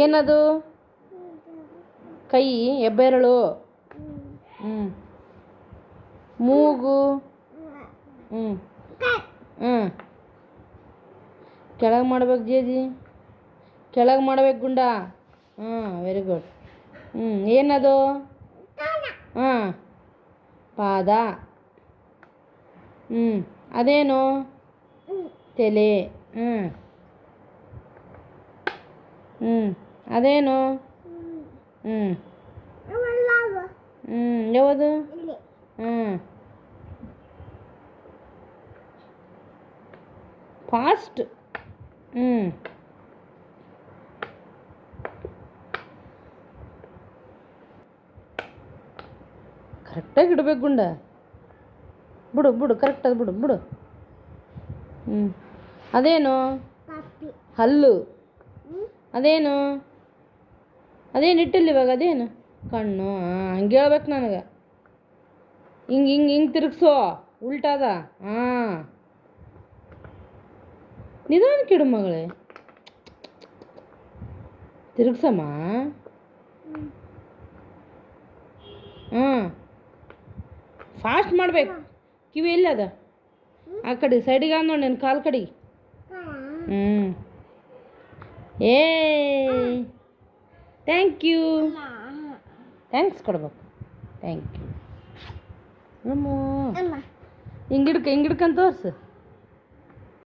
ಏನದು? ಕೈ, ಹೆಬ್ಬೆರಳು. ಹ್ಞೂ. ಮೂಗು. ಹ್ಞೂ. ಹ್ಞೂ. ಕೆಳಗೆ ಮಾಡ್ಬೇಕು ಜೇಜಿ, ಕೆಳಗೆ ಮಾಡ್ಬೇಕು ಗುಂಡ. Very good. ಏನದು? ಹಾಂ, ಪಾದ. ಅದೇನು? ತಲೆ. ಅದೇನು? ಯಾವುದು? ಫಾಸ್ಟ್. ಕರೆಕ್ಟಾಗಿ ಇಡ್ಬೇಕು ಗುಂಡ. ಬಿಡು ಬಿಡು, ಕರೆಕ್ಟಾಗಿ ಬಿಡು ಬಿಡು. ಅದೇನು? ಹಲ್ಲು. ಅದೇನು? ಅದೇನು ಇಟ್ಟಿಲ್ಲ ಇವಾಗ? ಅದೇನು? ಕಣ್ಣು. ಹಂಗೆ ಹೇಳ್ಬೇಕು ನನಗೆ. ಹಿಂಗೆ ಹಿಂಗೆ ಹಿಂಗೆ ತಿರುಗಿಸೋ, ಉಲ್ಟಾದ. ನಿಧಾನಕ್ಕೆ ಇಡು ಮಗಳೇ, ತಿರುಗ್ಸಮ್ಮ. ಫಾಸ್ಟ್ ಮಾಡ್ಬೇಕು. ಕಿವಿ ಎಲ್ಲದ? ಆ ಕಡೆ ಸೈಡಿಗೆ ಆದ ನೋಡಿ, ನನ್ನ ಕಾಲು ಕಡೆಗೆ. ಏ ಥ್ಯಾಂಕ್ ಯು. ಥ್ಯಾಂಕ್ಸ್ ಕೊಡ್ಬೇಕು. Thank you. ಹಿಂಗಿಡ್ಕ ಹಿಂಗಿಡ್ಕಂತ ತೋರ್ಸು.